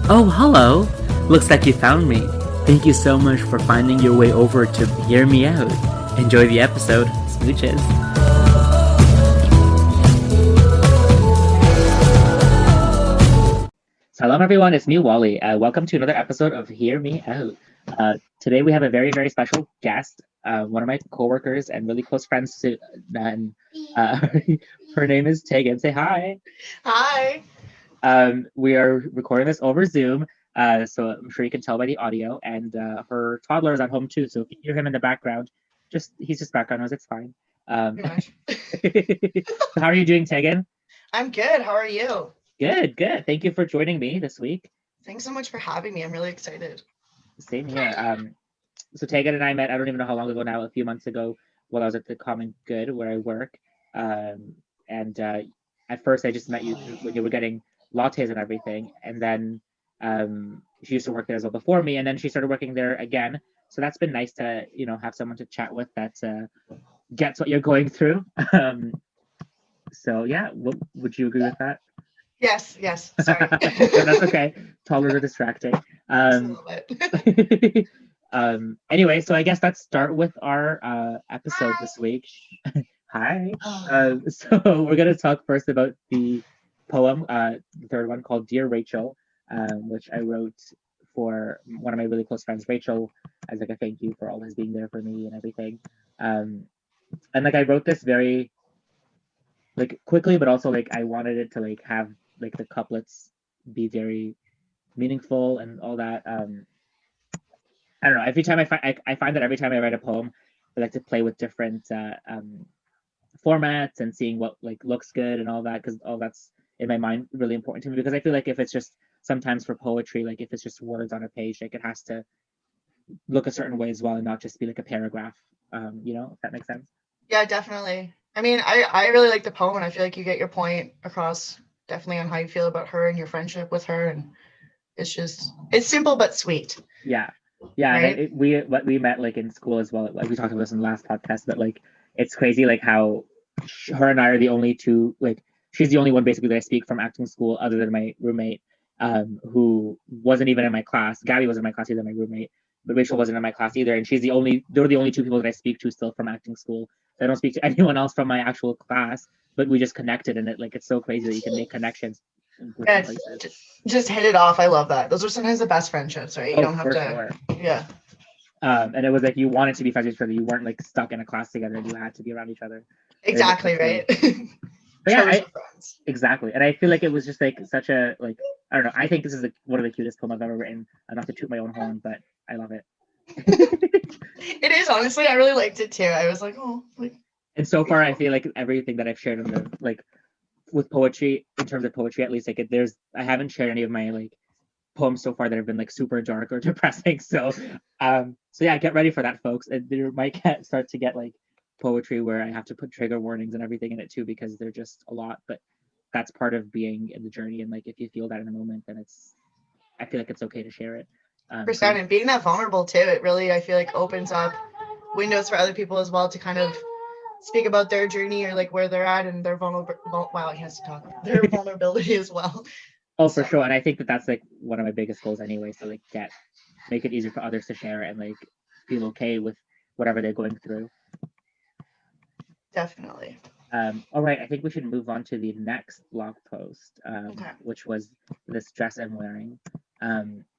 Oh, hello. Looks like you found me. Thank you so much for finding your way over to hear me out. Enjoy the episode. Smooches. Hello, everyone. It's me, Wally. Welcome to another episode of Hear Me Out. Today we have a very, very special guest, one of my coworkers and really close friends. And her name is Taegan. Say hi. Hi. We are recording this over Zoom, so I'm sure you can tell by the audio. And her toddler is at home too, so if you hear him in the background, he's just background noise. It's fine. Pretty much. So how are you doing, Taegan? I'm good. How are you? Good, good. Thank you for joining me this week. Thanks so much for having me. I'm really excited. Same here. So Taegan and I met, I don't even know how long ago now, a few months ago while I was at the Common Good where I work. And at first I just met you when you were getting lattes and everything. And then she used to work there as well before me. And then she started working there again. So that's been nice to, have someone to chat with that gets what you're going through. So yeah, would you agree with that? Yes. Sorry. No, that's okay. Toddlers are distracting. Just a little bit. Anyway, so I guess let's start with our episode this week. Hi. So we're gonna talk first about the poem, the third one called "Dear Rachel," which I wrote for one of my really close friends, Rachel, as like a thank you for always being there for me and everything. And like I wrote this very like quickly, but also like I wanted it to like have like the couplets be very meaningful and all that. I don't know. Every time I find that every time I write a poem, I like to play with different formats and seeing what like looks good and all that because all that's in my mind really important to me because I feel like if it's just sometimes for poetry, like if it's just words on a page, like it has to look a certain way as well and not just be like a paragraph. If that makes sense. Yeah, definitely. I mean, I really like the poem, and I feel like you get your point across definitely on how you feel about her and your friendship with her, and it's simple but sweet. Yeah, Right? and we met like in school as well. Like we talked about this in the last podcast, but like it's crazy like how her and I are the only two. Like she's the only one basically that I speak from acting school, other than my roommate, who wasn't even in my class. Gabby wasn't in my class either, my roommate, but Rachel wasn't in my class either. And they're the only two people that I speak to still from acting school. I don't speak to anyone else from my actual class, but we just connected, and it's so crazy that you can make connections in Yeah, different places. just hit it off. I love that. Those are sometimes the best friendships, right? You Oh, don't have for to. sure. Yeah. And it was like you wanted to be friends with each other. You weren't like stuck in a class together. You had to be around each other. Exactly, right? But yeah, Friends. exactly. And I feel like it was just like such a like I don't know. I think this is like one of the cutest poems I've ever written. Not to toot my own horn, but I love it. It is, honestly. I really liked it too. I was like, oh, like. And so far, I feel like everything that I've shared in the like with poetry, in terms of poetry, at least like I haven't shared any of my like poems so far that have been like super dark or depressing. So yeah, get ready for that, folks. And there might start to get like poetry where I have to put trigger warnings and everything in it too because they're just a lot. But that's part of being in the journey. And like if you feel that in a moment, then I feel like it's okay to share it. Percent, and being that vulnerable too, it really, I feel like, opens up windows for other people as well to kind of speak about their journey or like where they're at and their wow, he has to talk, their vulnerability as well. Oh, for sure. And I think that that's like one of my biggest goals anyway. So like make it easier for others to share and like feel okay with whatever they're going through. Definitely. All right, I think we should move on to the next blog post, Okay. which was this dress I'm wearing.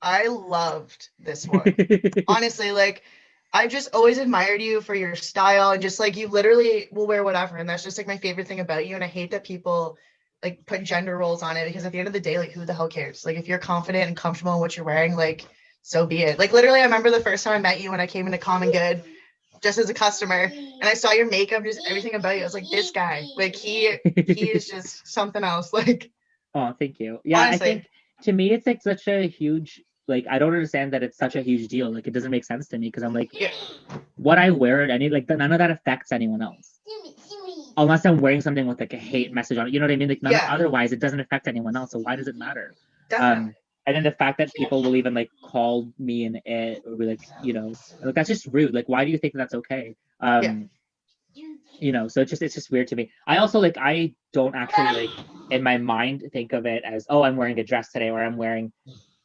I loved this one. Honestly, like, I've just always admired you for your style and just like you literally will wear whatever. And that's just like my favorite thing about you. And I hate that people like put gender roles on it because at the end of the day, like, who the hell cares? Like, if you're confident and comfortable in what you're wearing, like, so be it. Like, literally, I remember the first time I met you when I came into Common Good just as a customer and I saw your makeup, just everything about you. I was like, this guy, like, he is just something else. Like, oh, thank you. Yeah, honestly. I think to me it's like such a huge like I don't understand that it's such a huge deal. Like it doesn't make sense to me because I'm like, what I wear at any like none of that affects anyone else. Unless I'm wearing something with like a hate message on it, you know what I mean? Like otherwise it doesn't affect anyone else. So why does it matter? Definitely. And then the fact that people will even like call me an it or be like, like that's just rude. Like why do you think that's okay? So it's just weird to me. I also like I don't actually like in my mind think of it as, oh, I'm wearing a dress today or I'm wearing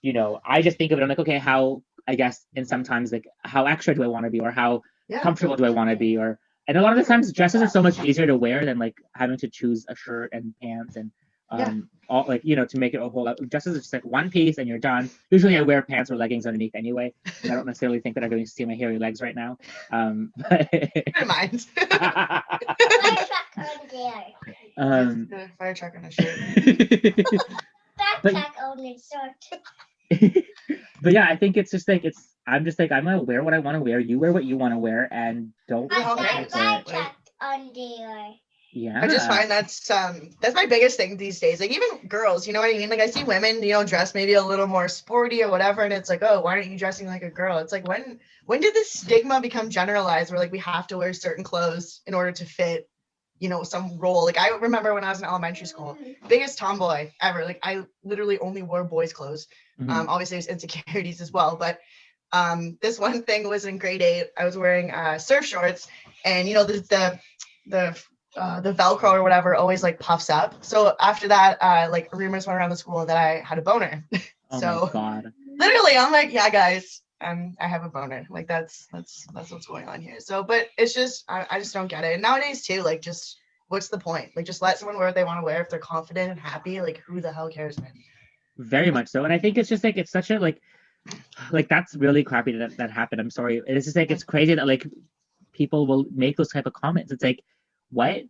I just think of it, I'm like, okay, how, I guess, and sometimes like how extra do I want to be, or how comfortable do I want to be, and a lot of the times dresses are so much easier to wear than like having to choose a shirt and pants and all like to make it a whole lot. Dresses are just like one piece and you're done. Usually I wear pants or leggings underneath anyway. I don't necessarily think that I'm going to see my hairy legs right now. But never mind. Fire truck on a shirt. Backpack on his shirt. But yeah, I think it's just like I'm just like, I'm gonna wear what I want to wear. You wear what you want to wear, and don't. Backpack on there. Yeah. I just find that's my biggest thing these days. Like even girls, you know what I mean? Like I see women, dress maybe a little more sporty or whatever, and it's like, oh, why aren't you dressing like a girl? It's like when did this stigma become generalized where like we have to wear certain clothes in order to fit, some role? Like I remember when I was in elementary school, biggest tomboy ever. Like I literally only wore boys' clothes. Obviously there's insecurities as well, but this one thing was in grade 8. I was wearing surf shorts, and the Velcro or whatever always like puffs up. So after that, like rumors went around the school that I had a boner. Oh so my God. Literally, I'm like, yeah, guys, I have a boner. Like that's what's going on here. So, but it's just I just don't get it. And nowadays too, like just what's the point? Like just let someone wear what they want to wear if they're confident and happy. Like who the hell cares, man? Very much so. And I think it's just like it's such a like that's really crappy that happened. I'm sorry. It's just like it's crazy that like people will make those type of comments. It's like, what?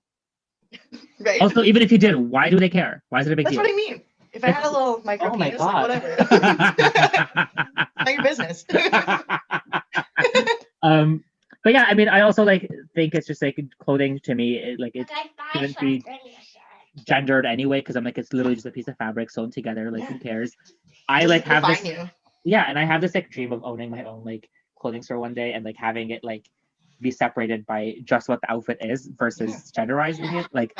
Right. Also, even if you did, why do they care? Why is it a big deal? That's what I mean. If I had a little micro penis, like, whatever. Not your business. But yeah, I mean, I also like think it's just like clothing to me, it shouldn't be gendered anyway, because I'm like, it's literally just a piece of fabric sewn together. Like, who cares? I like have this, and I have this like dream of owning my own like clothing store one day and like having it like be separated by just what the outfit is versus genderizing it, like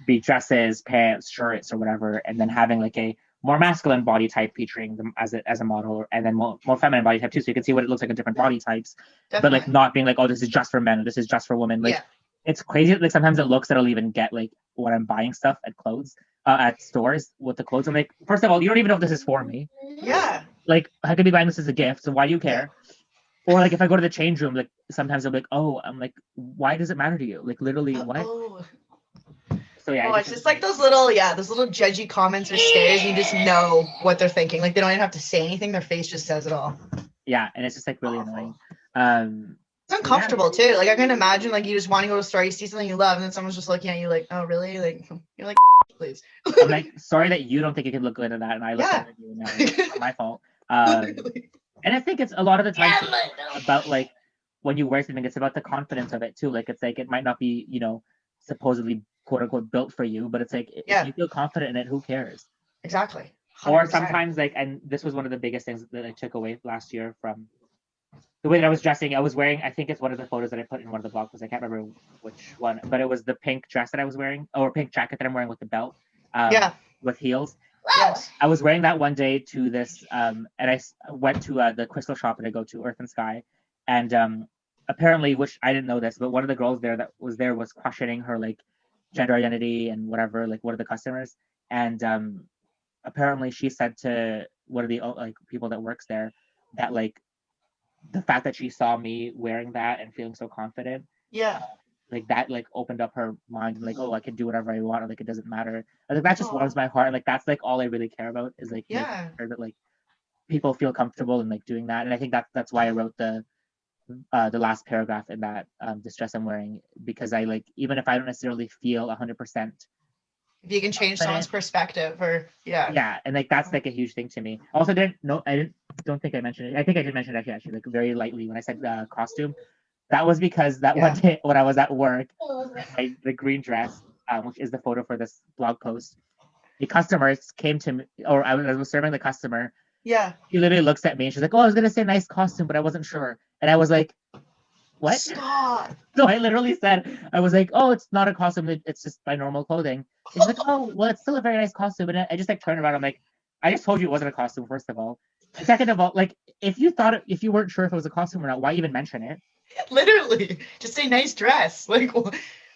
be dresses, pants, shirts, or whatever, and then having like a more masculine body type featuring them as a model, and then more feminine body type too, so you can see what it looks like in different body types. But like not being like, oh, this is just for men, or this is just for women. Like it's crazy. Like sometimes it looks that I'll even get like when I'm buying stuff at clothes at stores with the clothes. I'm like, first of all, you don't even know if this is for me. Yeah. Like I could be buying this as a gift, so why do you care? Or like if I go to the change room, like sometimes I'm like, oh, I'm like, why does it matter to you? Like literally, what? So yeah. It's just like those little judgy comments or stares, and you just know what they're thinking. Like they don't even have to say anything; their face just says it all. Yeah, and it's just like really annoying. It's uncomfortable too. Like I can imagine, like you just want to go to a store, you see something you love, and then someone's just looking at you like, oh really? Like you're like, please. I'm like, sorry that you don't think you can look good in that, and I look good at you. And it's not my fault. And I think it's a lot of the time about like when you wear something, it's about the confidence of it too. Like it's like it might not be, supposedly quote unquote built for you, but it's like if you feel confident in it, who cares? Exactly. 100%. Or sometimes like, and this was one of the biggest things that I took away last year from the way that I was dressing. I was wearing, I think it's one of the photos that I put in one of the blog posts. I can't remember which one, but it was the pink dress that I was wearing, or pink jacket that I'm wearing with the belt. With heels. Yes. I was wearing that one day to this, and I went to the crystal shop that I go to, Earth and Sky, and apparently, which I didn't know this, but one of the girls there was questioning her like gender identity and whatever, like one of the customers, and apparently she said to one of the like people that works there that like the fact that she saw me wearing that and feeling so confident, like that like opened up her mind and like, oh, I can do whatever I want, or like it doesn't matter. I think that just warms my heart, and like that's like all I really care about is like making sure that like people feel comfortable and like doing that. And I think that's why I wrote the last paragraph in that this dress I'm wearing, because I like, even if I don't necessarily feel 100%, if you can change someone's perspective, or and like that's like a huge thing to me. Also, don't think I mentioned it. I think I did mention it actually like very lightly when I said costume. That was because that one day when I was at work, the green dress, which is the photo for this blog post, the customer came to me, or I was serving the customer. Yeah. She literally looks at me and she's like, oh, I was going to say nice costume, but I wasn't sure. And I was like, what? Stop. So I literally said, I was like, oh, it's not a costume. It's just my normal clothing. And she's like, oh, well, it's still a very nice costume. And I just like turned around. I'm like, I just told you it wasn't a costume, first of all. And second of all, like, if you weren't sure if it was a costume or not, why even mention it? Literally, just say nice dress. Like,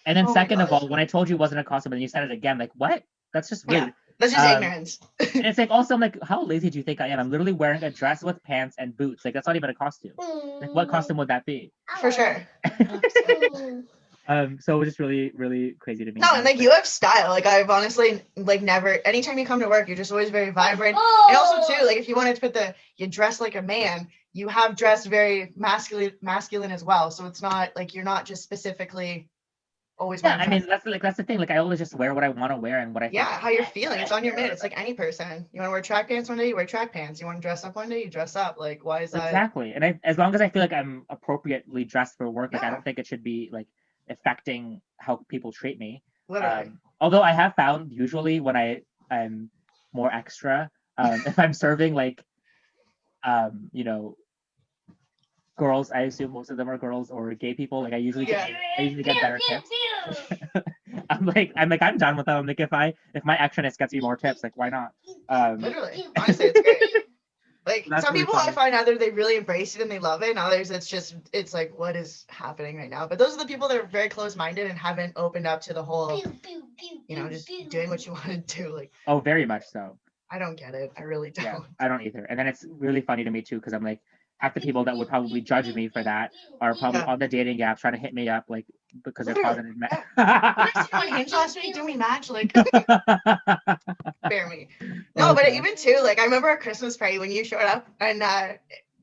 and then second of all, when I told you it wasn't a costume and you said it again, like, what? That's just weird. That's just ignorance. And it's like also I'm like, how lazy do you think I am? I'm literally wearing a dress with pants and boots. Like that's not even a costume. Like what costume would that be? For sure. So it was just really, really crazy to me. No, and like you have style. Like I've honestly like never. Anytime you come to work, you're just always very vibrant. And also too, like if you wanted to put you dress like a man, you have dressed very masculine as well. So it's not like you're not just specifically always. Yeah, I mean that's the thing. Like I always just wear what I want to wear and what I. Yeah, how you're feeling. It's on your mood. It's like any person. You want to wear track pants one day, you wear track pants. You want to dress up one day, you dress up. Like why is that? Exactly. And as long as I feel like I'm appropriately dressed for work, like I don't think it should be like affecting how people treat me. Literally. Although I have found usually when I'm more extra, if I'm serving like, girls, I assume most of them are girls or gay people. Like I usually get better tips. I'm done with them. I'm like if my extraness gets me more tips, like why not? Literally, honestly, it's great. Like some really people funny. I find either they really embrace it and they love it, and others it's like what is happening right now. But those are the people that are very close-minded and haven't opened up to the whole, just doing what you want to do. Like oh, very much so. I don't get it. I really don't. Yeah, I don't either. And then it's really funny to me too because I'm like half the people that would probably judge me for that are probably on the dating apps trying to hit me up like because they're positive men. I seen you on Hinge last week. Didn't we match? Like, bear me. No, but even too, like I remember our Christmas party when you showed up and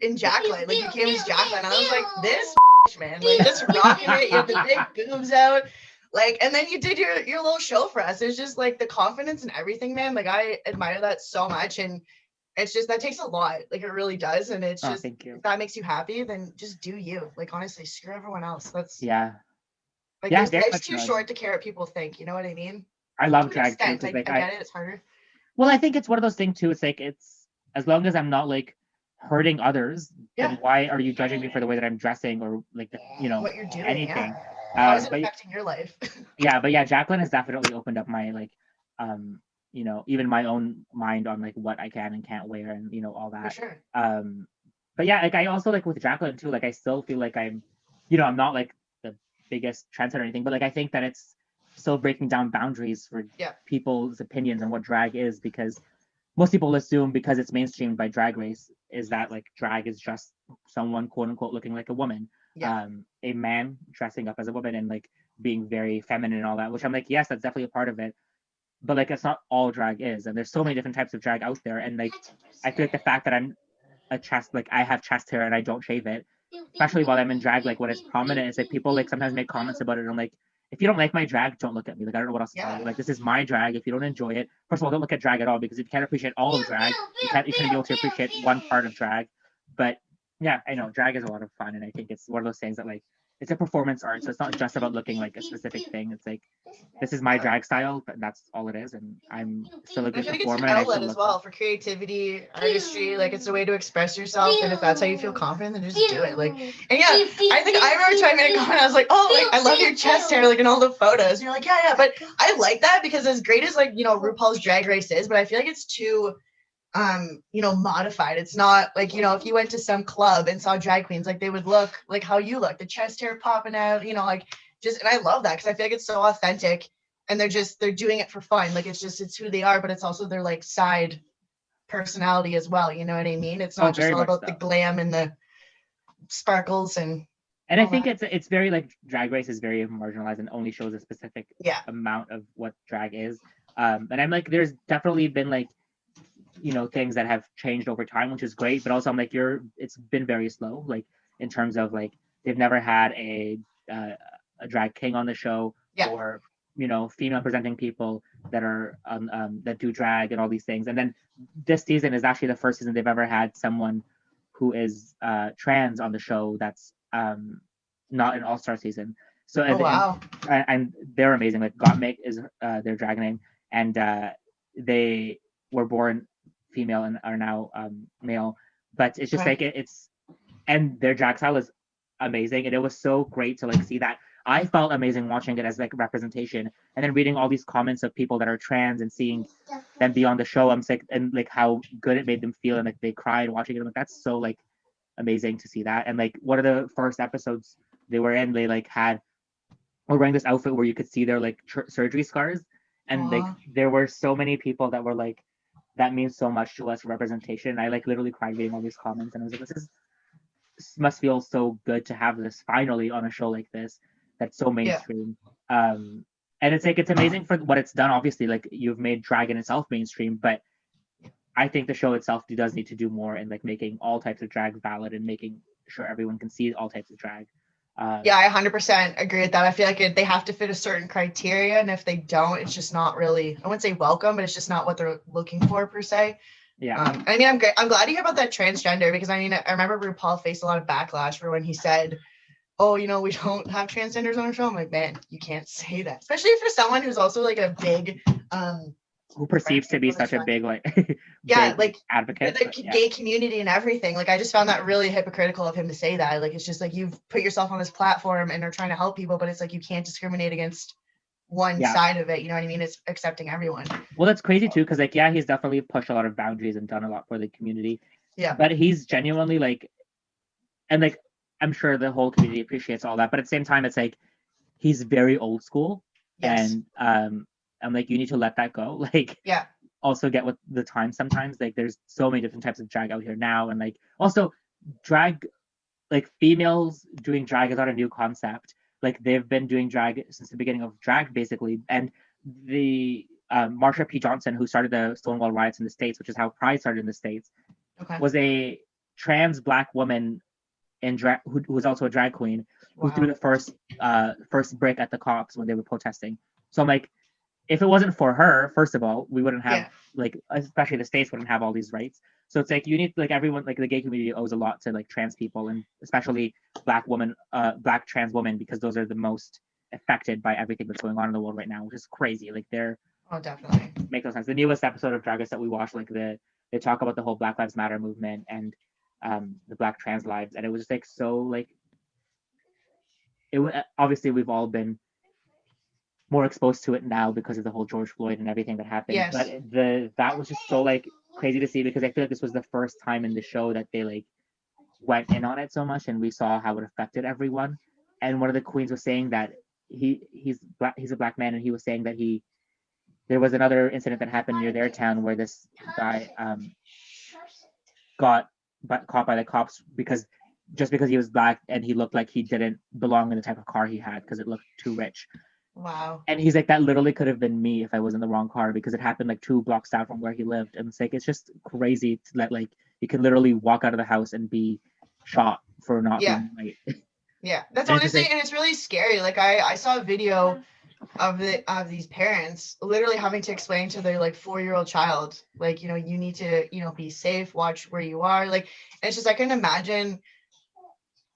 in Jacqueline, like you came as Jacqueline. I was like, this man, like just rocking it. You had the big boobs out. Like, and then you did your little show for us. It's just like the confidence and everything, man. Like I admire that so much. And it's just, that takes a lot. Like it really does. And it's just, if that makes you happy, then just do you. Like, honestly, screw everyone else. That's like, life's too short to care what people think. You know what I mean? I love drag too. I get it. It's harder. Well, I think it's one of those things too. It's like, it's as long as I'm not like hurting others, then why are you judging me for the way that I'm dressing or like, what you're doing, anything? How is it affecting your life? But Jacqueline has definitely opened up my like, even my own mind on like what I can and can't wear and all that. For sure. But yeah, like I also like with Jacqueline too, like I still feel like I'm not like the biggest trendsetter or anything, but like I think that it's still breaking down boundaries for people's opinions on what drag is, because most people assume because it's mainstreamed by Drag Race is that like drag is just someone quote unquote looking like a woman. A man dressing up as a woman and like being very feminine and all that, which I'm like, yes, that's definitely a part of it. But like it's not all drag is, and there's so many different types of drag out there. And like I feel like the fact that I'm I have chest hair and I don't shave it, especially while I'm in drag, like when it's prominent, it's like people like sometimes make comments about it. And I'm like, if you don't like my drag, don't look at me. Like I don't know what else to tell you. Like this is my drag. If you don't enjoy it, first of all, don't look at drag at all, because if you can't appreciate all of drag, you shouldn't be able to appreciate one part of drag. But yeah, I know drag is a lot of fun, and I think it's one of those things that like it's a performance art, so it's not just about looking like a specific thing. It's like this is my drag style, but that's all it is, and I'm still a good performer. It's an outlet as well for creativity, artistry. Like it's a way to express yourself, and if that's how you feel confident, then just do it. Like, and yeah, I think I remember trying to make a comment. I was like, oh, like I love your chest hair, like in all the photos. And you're like, yeah, but I like that because as great as like RuPaul's Drag Race is, but I feel like it's too modified. It's not like, if you went to some club and saw drag queens, like they would look like how you look, the chest hair popping out, like just, and I love that because I feel like it's so authentic and they're doing it for fun. Like it's who they are, but it's also their like side personality as well. You know what I mean? It's not just all about the glam and the sparkles and I think it's very like Drag Race is very marginalized and only shows a specific amount of what drag is. And I'm like, there's definitely been like things that have changed over time, which is great, but also I'm like it's been very slow, like in terms of like they've never had a drag king on the show or female presenting people that are that do drag and all these things. And then this season is actually the first season they've ever had someone who is trans on the show that's not an all-star season. So and they're amazing. Like Gottmik is their drag name, and they were born female and are now male, but it's just like it's, and their drag style is amazing, and it was so great to like see that. I felt amazing watching it as like representation, and then reading all these comments of people that are trans and seeing them be on the show. I'm sick, and like how good it made them feel, and like they cried watching it. I'm like, that's so like amazing to see that. And like one of the first episodes they were in, they like were wearing this outfit where you could see their like surgery scars. And like Aw. there were so many people that were like, that means so much to us, representation. I like literally cried reading all these comments, and I was like, this must feel so good to have this finally on a show like this that's so mainstream. And it's like, it's amazing for what it's done. Obviously, like you've made drag in itself mainstream, but I think the show itself does need to do more in like making all types of drag valid and making sure everyone can see all types of drag. Yeah, I 100% agree with that. I feel like they have to fit a certain criteria, and if they don't, it's just not really, I wouldn't say welcome, but it's just not what they're looking for per se. Yeah. I mean, I'm glad to hear about that transgender, because I mean, I remember RuPaul faced a lot of backlash for when he said, oh, you know, we don't have transgenders on our show. I'm like, man, you can't say that, especially for someone who's also like a big who perceives to be such a big like yeah, big like advocate. the gay community and everything. Like, I just found that really hypocritical of him to say that. Like, it's just like, you've put yourself on this platform and are trying to help people, but it's like you can't discriminate against one side of it. You know what I mean? It's accepting everyone. Well, that's crazy too, because like, yeah, he's definitely pushed a lot of boundaries and done a lot for the community. Yeah. But he's genuinely like, and like, I'm sure the whole community appreciates all that, but at the same time, it's like he's very old school. Yes. And I'm like, you need to let that go. Like, yeah. Also get with the times sometimes. Like, there's so many different types of drag out here now, and like also drag, like females doing drag is not a new concept. Like, they've been doing drag since the beginning of drag, basically. And the Marsha P. Johnson, who started the Stonewall riots in the States, which is how Pride started in the States, was a trans Black woman in drag who was also a drag queen, who threw the first brick at the cops when they were protesting. So I'm like, if it wasn't for her, first of all, we wouldn't have like, especially the States wouldn't have all these rights. So it's like, you need, like, everyone, like the gay community owes a lot to like trans people, and especially Black trans women, because those are the most affected by everything that's going on in the world right now, which is crazy. Like, they're definitely make no sense. The newest episode of Drag Race that we watched, like they talk about the whole Black Lives Matter movement and the Black trans lives, and it was just like, so like, it obviously we've all been more exposed to it now because of the whole George Floyd and everything that happened. Yes. But that was just so like crazy to see, because I feel like this was the first time in the show that they like went in on it so much, and we saw how it affected everyone. And one of the queens was saying that he's a Black man, and he was saying that there was another incident that happened near their town where this guy got caught by the cops because he was Black and he looked like he didn't belong in the type of car he had because it looked too rich. Wow. And he's like, that literally could have been me if I was in the wrong car, because it happened like 2 blocks down from where he lived. And it's like, it's just crazy that like you can literally walk out of the house and be shot for not being white. Yeah, that's honestly, and it's really scary. Like, I saw a video of these parents literally having to explain to their like 4-year-old child, like, you know, you need to, you know, be safe, watch where you are. Like, and it's just, I can imagine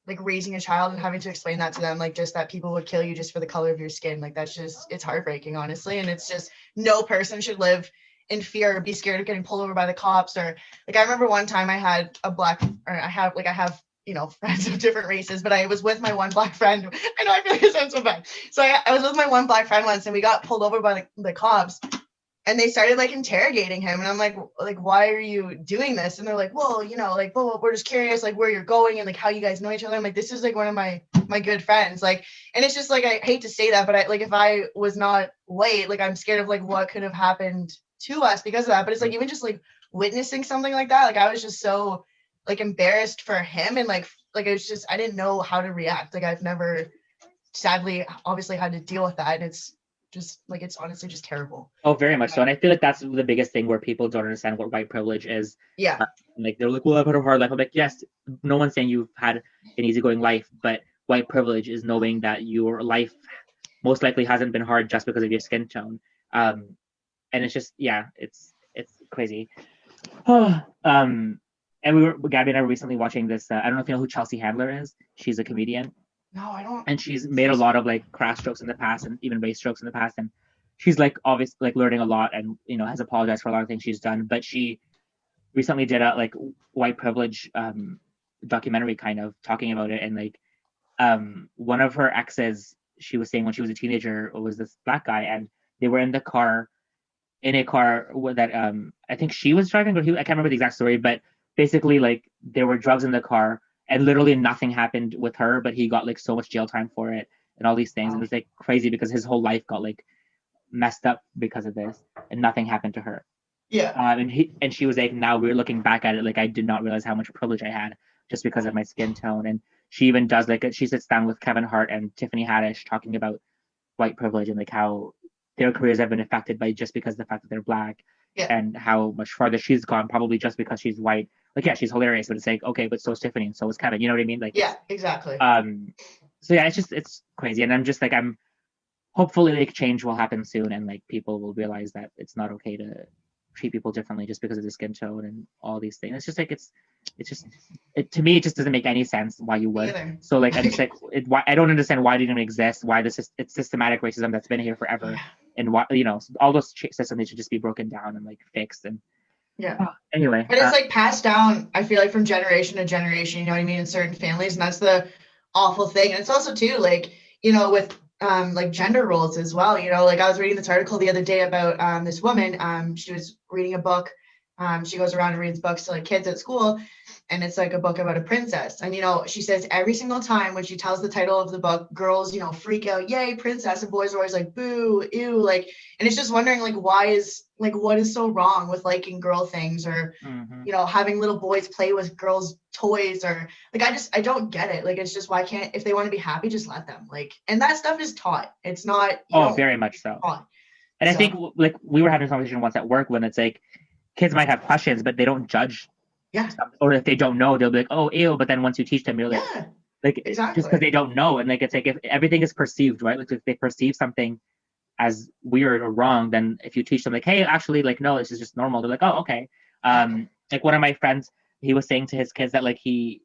like raising a child and having to explain that to them, like, just that people would kill you just for the color of your skin. Like, that's just, it's heartbreaking, honestly. And it's just, no person should live in fear or be scared of getting pulled over by the cops. Or like, I remember one time I have, you know, friends of different races, but I was with my one Black friend. I know, I feel like it sounds so bad. So I was with my one Black friend once, and we got pulled over by the cops, and they started like interrogating him. And I'm like, why are you doing this? And they're like, well, you know, like, well, we're just curious, like, where you're going and like how you guys know each other. I'm like, this is like one of my good friends. Like, and it's just like, I hate to say that, but if I was not white, like, I'm scared of like what could have happened to us because of that. But it's like, even just like witnessing something like that, like, I was just so like embarrassed for him, and like it was just, I didn't know how to react. Like, I've never, sadly, obviously had to deal with that, and it's just like, it's honestly just terrible. Oh, very much so. And I feel like that's the biggest thing where people don't understand what white privilege is. Yeah. Like, they're like, well, I've had a hard life. I'm like, yes, no one's saying you've had an easygoing life, but white privilege is knowing that your life most likely hasn't been hard just because of your skin tone. And it's just, yeah, it's crazy. And Gabby and I were recently watching this. I don't know if you know who Chelsea Handler is. She's a comedian. No, I don't. And she's made a lot of like crass jokes in the past, and even race jokes in the past. And she's like obviously like learning a lot, and you know, has apologized for a lot of things she's done. But she recently did a like white privilege documentary, kind of talking about it. And like one of her exes, she was saying when she was a teenager, was this Black guy, and they were in a car that I think she was driving, or I can't remember the exact story, but basically like there were drugs in the car, and literally nothing happened with her, but he got like so much jail time for it and all these things. Wow. And it's like crazy because his whole life got like messed up because of this, and nothing happened to her. Yeah. And she was like, now we're looking back at it, like I did not realize how much privilege I had just because of my skin tone. And she even does like she sits down with Kevin Hart and Tiffany Haddish talking about white privilege and like how their careers have been affected by just because of the fact that they're black, and how much farther she's gone probably just because she's white. Like, yeah, she's hilarious, but it's like, okay, but so is Tiffany and so is Kevin. You know what I mean? Like, yeah, exactly. So yeah, it's crazy, and I'm just like, I'm hopefully like change will happen soon, and like people will realize that it's not okay to treat people differently just because of the skin tone and all these things. It's just like to me it just doesn't make any sense why you would. Either. So like I'm just like I don't understand why it didn't exist. Why it's systematic racism that's been here forever, and why all those systems need to just be broken down and like fixed and. Yeah. Anyway. But it's like passed down, I feel like, from generation to generation, you know what I mean, in certain families. And that's the awful thing. And it's also too like, with like gender roles as well. Like I was reading this article the other day about this woman. She was reading a book. She goes around and reads books to like kids at school, and it's like a book about a princess. And she says every single time when she tells the title of the book, girls freak out, yay, princess, and boys are always like, boo, ew, like. And it's just wondering like what is so wrong with liking girl things, or having little boys play with girls' toys, or like I don't get it. Like it's just, why can't, if they want to be happy, just let them, like. And that stuff is taught. It's not very much so. Taught. And I think like we were having a conversation once at work when it's like kids might have questions but they don't judge. Yeah. Or if they don't know, they'll be like, oh, ew, but then once you teach them, you're like, exactly. Just because they don't know. And like it's like, if everything is perceived, right, like if they perceive something as weird or wrong, then if you teach them like, hey, actually, like, no, this is just normal, they're like, oh, okay. Like one of my friends, he was saying to his kids that like his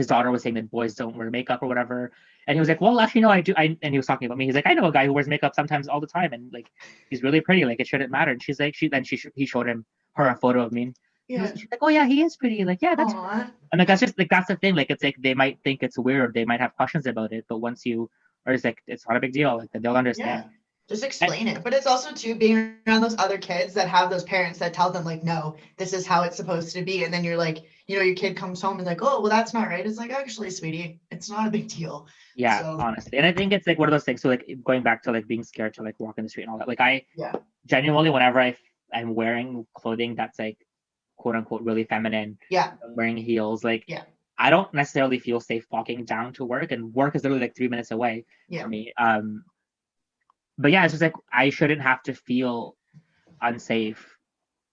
daughter was saying that boys don't wear makeup or whatever, and he was like, well, actually no, I do. And he was talking about me. He's like, I know a guy who wears makeup sometimes all the time, and like he's really pretty, like it shouldn't matter. And she's like, he showed her a photo of me. Yeah. She's like, oh yeah, he is pretty. Like, yeah, that's. Aww. And like that's just like, that's the thing. Like it's like they might think it's weird, they might have questions about it, but once you, or it's like, it's not a big deal. Like they'll understand. Yeah. Just explain it. But it's also too being around those other kids that have those parents that tell them like, no, this is how it's supposed to be. And then you're like, your kid comes home and like, oh, well, that's not right. It's like, actually, sweetie, it's not a big deal. Yeah, so, honestly. And I think it's like one of those things. So like going back to like being scared to like walk in the street and all that. Like I genuinely, whenever I'm wearing clothing that's like quote unquote really feminine, wearing heels, like I don't necessarily feel safe walking down to work, and work is literally like 3 minutes away for me. But yeah, it's just like I shouldn't have to feel unsafe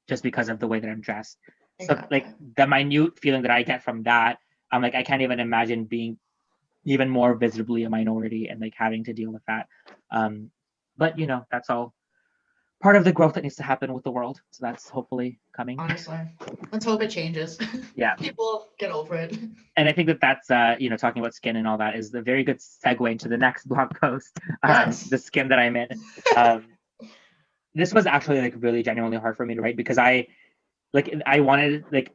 just because of the way that I'm dressed. Exactly. So like the minute feeling that I get from that, I'm like, I can't even imagine being even more visibly a minority and like having to deal with that. But that's all part of the growth that needs to happen with the world. So that's hopefully coming. Honestly, let's hope it changes. Yeah. People get over it. And I think that's, talking about skin and all that is a very good segue into the next blog post, the skin that I'm in. This was actually like really genuinely hard for me to write because I wanted like,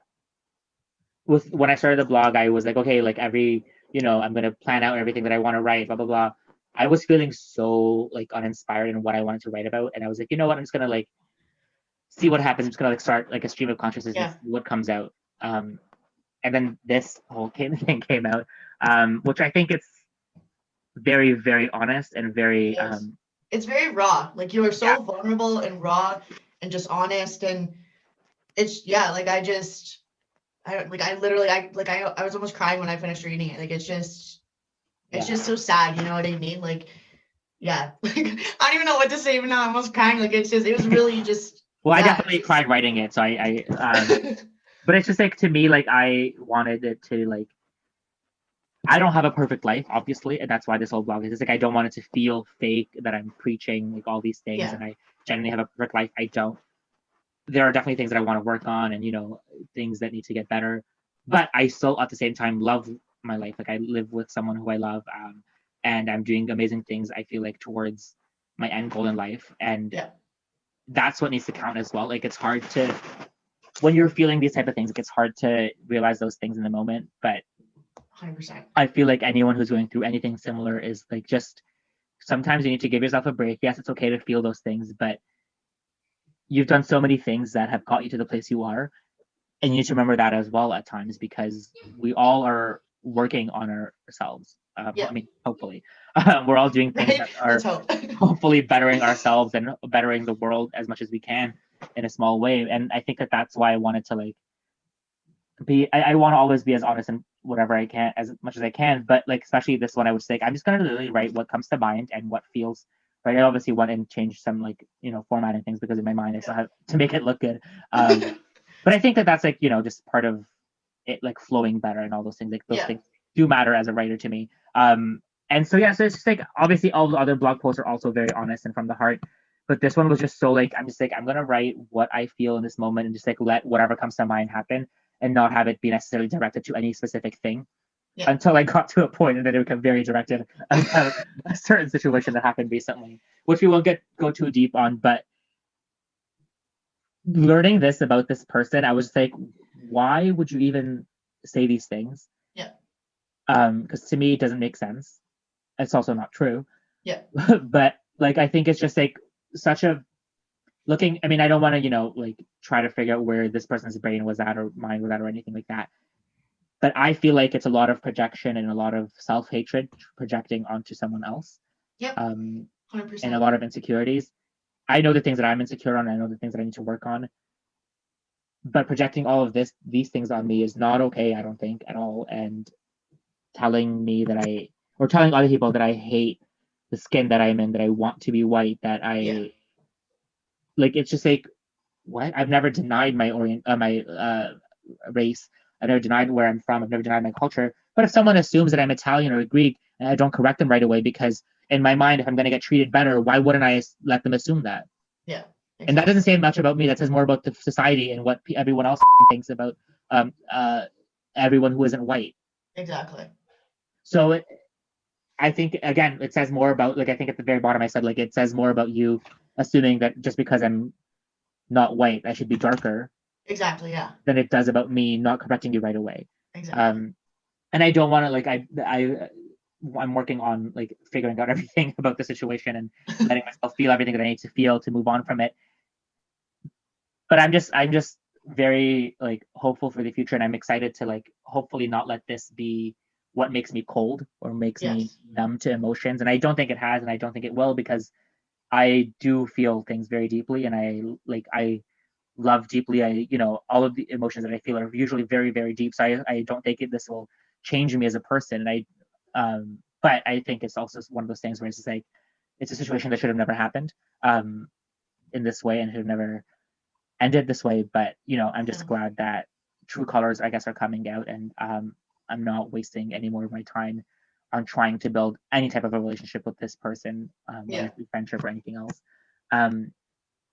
when I started the blog, I was like, okay, like every, I'm going to plan out everything that I want to write, blah, blah, blah. I was feeling so like uninspired in what I wanted to write about. And I was like, you know what, I'm just going to like see what happens. I'm just going to like start like a stream of consciousness and see what comes out. And then this whole thing came out, which I think it's very, very honest and very... it's very raw. Like you are so vulnerable and raw and just honest. And it's, like I was almost crying when I finished reading it. Like it's just so sad. You know what I mean? Like, like, I don't even know what to say even now. I'm almost crying. Like it was really just... Well, I definitely cried writing it. So I but it's just like, to me, like I wanted it to like, I don't have a perfect life, obviously, and that's why this whole blog is. It's like I don't want it to feel fake that I'm preaching like all these things, and I genuinely have a perfect life. I don't. There are definitely things that I want to work on, and things that need to get better. But I still, at the same time, love my life. Like I live with someone who I love, and I'm doing amazing things. I feel like towards my end goal in life, and that's what needs to count as well. Like it's hard to, when you're feeling these type of things, like it's hard to realize those things in the moment, but 100%. I feel like anyone who's going through anything similar is like, just sometimes you need to give yourself a break. Yes, it's okay to feel those things, but you've done so many things that have got you to the place you are, and you need to remember that as well at times, because we all are working on ourselves. I mean, hopefully, we're all doing things that are Let's hope. hopefully bettering ourselves and bettering the world as much as we can in a small way. And I think that that's why I wanted to like I want to always be as honest and whatever I can, as much as I can. But like, especially this one, I would say, I'm just going to literally write what comes to mind and what feels right. I obviously want to change some like, formatting things because in my mind, I still have to make it look good. But I think that that's like, just part of it, like flowing better and all those things. Like those things do matter as a writer to me. And so, yeah, so it's just like, obviously all the other blog posts are also very honest and from the heart. But this one was just so like, I'm just like, I'm going to write what I feel in this moment and just like let whatever comes to mind happen and not have it be necessarily directed to any specific thing until I got to a point and then it became very directed about a certain situation that happened recently, which we won't go too deep on. But learning this about this person, I was just like, why would you even say these things? Yeah. Because to me, it doesn't make sense. It's also not true. Yeah. But like, I think it's just like such a looking. I mean, I don't want to, like try to figure out where this person's brain was at or mind was at or anything like that. But I feel like it's a lot of projection and a lot of self-hatred projecting onto someone else. Yep. 100%. And a lot of insecurities. I know the things that I'm insecure on. I know the things that I need to work on. But projecting all of these things on me is not okay, I don't think, at all. And telling me that or telling other people that I hate the skin that I'm in, that I want to be white, that like, it's just like, what? I've never denied my race. I've never denied where I'm from. I've never denied my culture. But if someone assumes that I'm Italian or Greek, and I don't correct them right away, because in my mind, if I'm going to get treated better, why wouldn't I let them assume that? Yeah. Exactly. And that doesn't say much about me. That says more about the society and what everyone else thinks about everyone who isn't white. Exactly. So I think, again, it says more about, like, I think at the very bottom I said, like, it says more about you assuming that just because I'm not white, I should be darker. Exactly, yeah. Than it does about me not correcting you right away. Exactly. And I don't want to, like, I'm working on, like, figuring out everything about the situation and letting myself feel everything that I need to feel to move on from it. But I'm just very, like, hopeful for the future, and I'm excited to, like, hopefully not let this be what makes me cold or makes me numb to emotions. And I don't think it has, and I don't think it will, because I do feel things very deeply, and I love deeply. All of the emotions that I feel are usually very, very deep. So I don't think this will change me as a person. And but I think it's also one of those things where it's just like, it's a situation that should have never happened in this way and should have never ended this way. But, I'm just glad that true colors, I guess, are coming out, and I'm not wasting any more of my time on trying to build any type of a relationship with this person, whether it be friendship or anything else.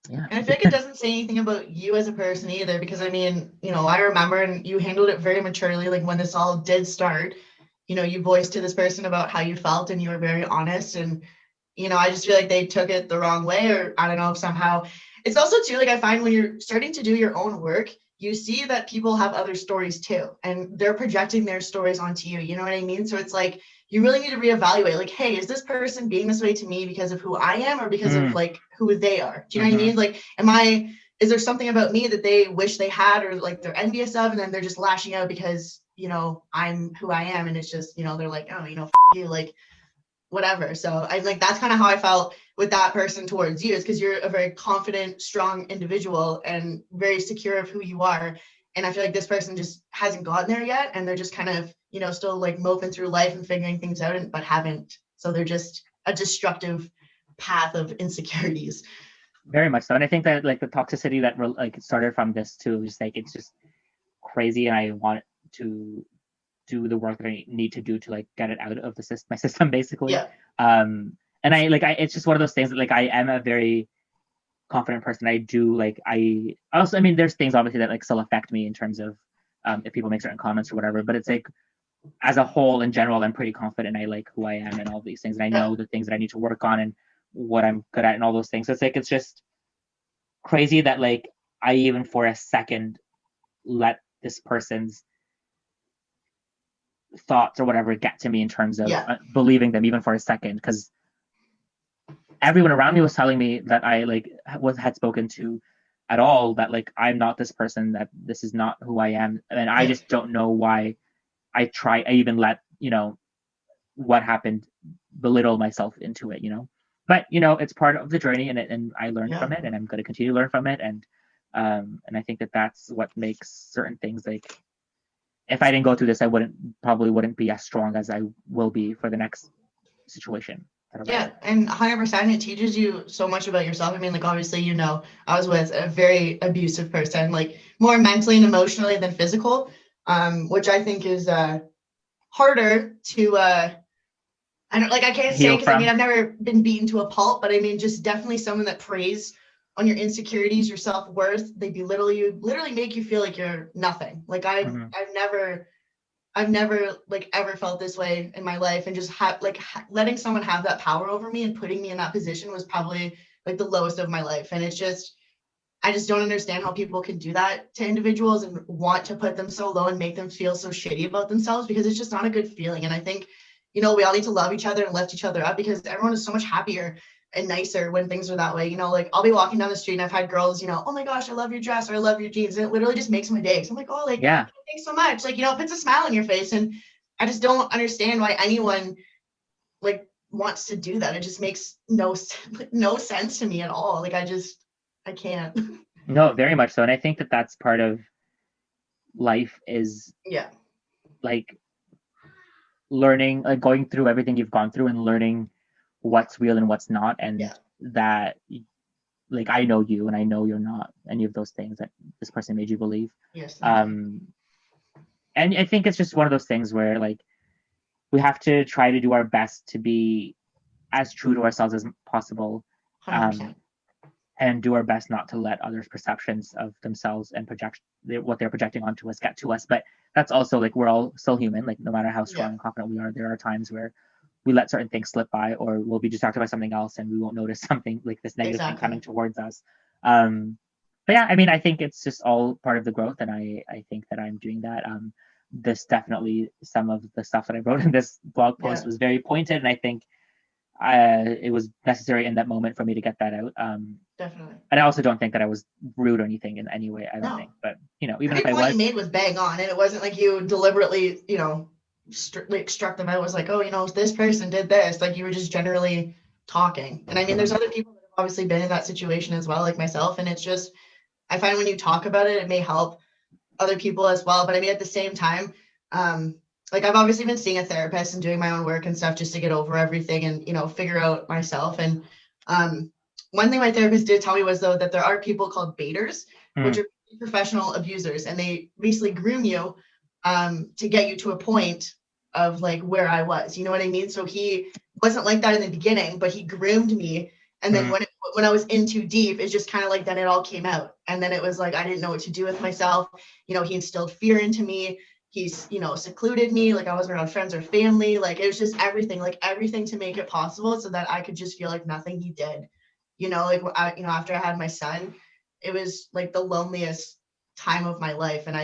Yeah. And I feel like it doesn't say anything about you as a person either, because I mean, I remember, and you handled it very maturely, like when this all did start, you voiced to this person about how you felt and you were very honest. And, I just feel like they took it the wrong way, or I don't know, if somehow. It's also too, like, I find when you're starting to do your own work, you see that people have other stories too, and they're projecting their stories onto you. You know what I mean? So it's like, you really need to reevaluate, like, hey, is this person being this way to me because of who I am or because of like who they are? Do you know what I mean? Like, is there something about me that they wish they had, or like they're envious of, and then they're just lashing out because, I'm who I am, and it's just, they're like, oh, f you, like, whatever. So I like, that's kind of how I felt with that person towards you, is because you're a very confident, strong individual and very secure of who you are. And I feel like this person just hasn't gotten there yet, and they're just kind of, still like moping through life and figuring things out, but haven't. So they're just a destructive path of insecurities. Very much so. And I think that, like, the toxicity that like started from this too, is like, it's just crazy, and I want to do the work that I need to do to, like, get it out of my system, basically. Yeah. And it's just one of those things that, like, I am a very confident person. I do, like, I also, I mean, there's things obviously that, like, still affect me in terms of if people make certain comments or whatever, but it's like, as a whole, in general, I'm pretty confident. I like who I am and all these things, and I know the things that I need to work on and what I'm good at and all those things. So it's like, it's just crazy that, like, I even for a second let this person's thoughts or whatever get to me in terms of believing them even for a second, because everyone around me was telling me that I, like, had spoken to at all, that, like, I'm not this person, that this is not who I am, and I just don't know why I even let what happened belittle myself into it, you know. But you know, it's part of the journey, and I learned from it, and I'm going to continue to learn from it, and I think that that's what makes certain things like, if I didn't go through this, I probably wouldn't be as strong as I will be for the next situation. Yeah, and 100%, it teaches you so much about yourself. I mean, like, obviously, you know, I was with a very abusive person, like more mentally and emotionally than physical, which I think is harder to I can't say, because I mean, I've never been beaten to a pulp, but I mean, just definitely someone that preys on your insecurities, your self-worth. They belittle you, literally make you feel like you're nothing. Like I've never like ever felt this way in my life, and just letting someone have that power over me and putting me in that position was probably like the lowest of my life. And it's just, I just don't understand how people can do that to individuals and want to put them so low and make them feel so shitty about themselves, because it's just not a good feeling. And I think, you know, we all need to love each other and lift each other up, because everyone is so much happier and nicer when things are that way. You know, like I'll be walking down the street and I've had girls, you know, oh my gosh, I love your dress, or I love your jeans. And it literally just makes my day. So I'm like, oh, like, yeah, thanks so much. Like, you know, it puts a smile on your face. And I just don't understand why anyone like wants to do that. It just makes no sense to me at all. Like, I can't. No, very much so. And I think that that's part of life, is like learning, like going through everything you've gone through and learning what's real and what's not, and that, like, I know you and I know you're not any of those things that this person made you believe. And I think it's just one of those things where, like, we have to try to do our best to be as true to ourselves as possible, and do our best not to let others' perceptions of themselves and what they're projecting onto us get to us. But that's also, like, we're all still human. Like, no matter how strong and confident we are, there are times where we let certain things slip by, or we'll be distracted by something else and we won't notice something like this negative thing coming towards us. But yeah, I mean, I think it's just all part of the growth, and I think that I'm doing that. This definitely, some of the stuff that I wrote in this blog post was very pointed, and I think it was necessary in that moment for me to get that out. Definitely. And I also don't think that I was rude or anything in any way. I don't think, but you know, even if I was, point you made was bang on, and it wasn't like you deliberately, you know, struck them out. It was like, oh, you know, this person did this. Like, you were just generally talking. And I mean, there's other people that have obviously been in that situation as well, like myself. And it's just, I find when you talk about it, it may help other people as well. But I mean, at the same time, like, I've obviously been seeing a therapist and doing my own work and stuff just to get over everything and, you know, figure out myself. And one thing my therapist did tell me was, though, that there are people called baiters, which are professional abusers, and they basically groom you to get you to a point of like where I was, you know what I mean? So he wasn't like that in the beginning, but he groomed me. And then when I was in too deep, it's just kind of like, then it all came out. And then it was like, I didn't know what to do with myself. You know, he instilled fear into me. He's, you know, secluded me. Like, I wasn't around friends or family. Like, it was just everything to make it possible so that I could just feel like nothing he did. You know, like, after I had my son, it was like the loneliest time of my life. And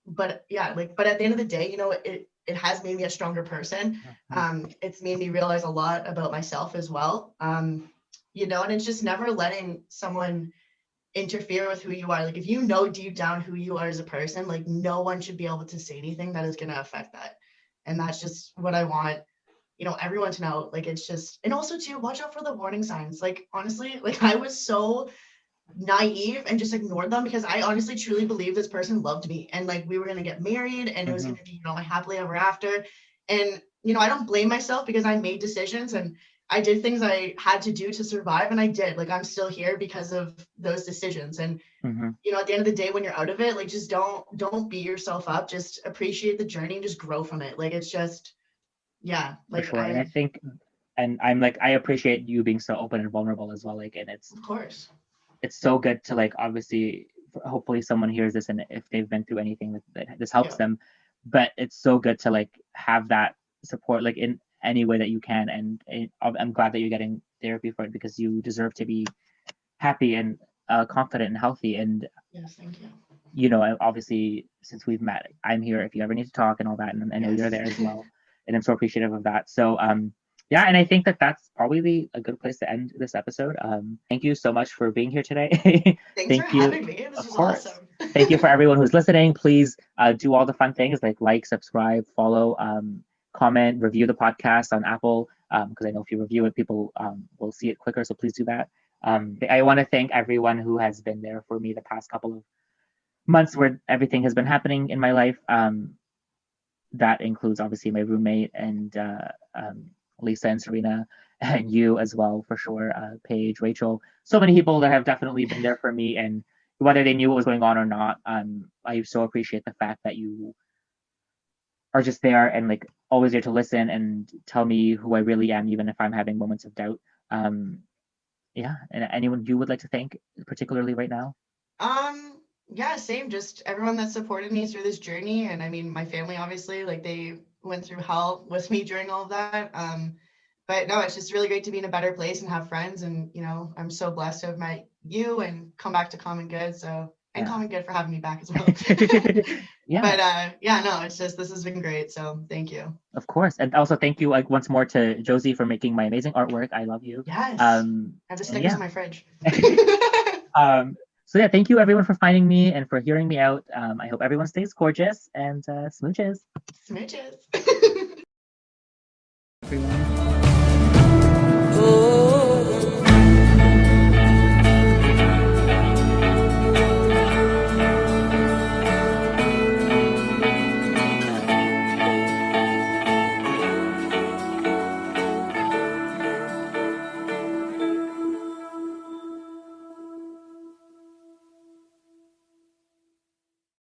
but at the end of the day, you know, it has made me a stronger person. It's made me realize a lot about myself as well. You know, and it's just never letting someone interfere with who you are. Like, if you know deep down who you are as a person, like, no one should be able to say anything that is going to affect that. And that's just what I want, you know, everyone to know. Like, it's just, and also too, watch out for the warning signs. Like, honestly, like, I was so naive and just ignored them, because I honestly truly believe this person loved me, and like, we were going to get married, and it was going to be, you know, my happily ever after. And, you know, I don't blame myself, because I made decisions and I did things I had to do to survive, and I did. Like, I'm still here because of those decisions. And you know, at the end of the day, when you're out of it, like, just don't beat yourself up. Just appreciate the journey and just grow from it. Like, it's just, like, for sure. And I think, and I'm like, I appreciate you being so open and vulnerable as well. Like, and it's, of course, it's so good to, like, obviously, hopefully someone hears this, and if they've been through anything, that this helps them. But it's so good to, like, have that support, like, in any way that you can. And I'm glad that you're getting therapy for it, because you deserve to be happy and confident and healthy. And yes, thank you. You know, obviously, since we've met, I'm here if you ever need to talk and all that, and I know you're there as well, and I'm so appreciative of that. So yeah, and I think that that's probably a good place to end this episode. Thank you so much for being here today. Thanks for having me. This was awesome. Thank you for everyone who's listening. Please do all the fun things like subscribe, follow, comment, review the podcast on Apple, because I know if you review it, people will see it quicker. So please do that. I want to thank everyone who has been there for me the past couple of months where everything has been happening in my life. That includes obviously my roommate and Lisa and Serena, and you as well for sure, Paige, Rachel. So many people that have definitely been there for me, and whether they knew what was going on or not, I so appreciate the fact that you are just there and like always there to listen and tell me who I really am, even if I'm having moments of doubt. Yeah, and anyone you would like to thank particularly right now? Yeah, same. Just everyone that supported me through this journey, and I mean my family, obviously, like they went through hell with me during all of that. But no, it's just really great to be in a better place and have friends, and you know, I'm so blessed to have met you and come back to Common Good. So and Yeah. Common Good for having me back as well. Yeah. But yeah, no, it's just this has been great. So thank you. Of course, and also thank you like once more to Josie for making my amazing artwork. I love you. Yes. I have the stickers yeah. on my fridge. So yeah, thank you everyone for finding me and for hearing me out. I hope everyone stays gorgeous and smooches. Smooches. Everyone.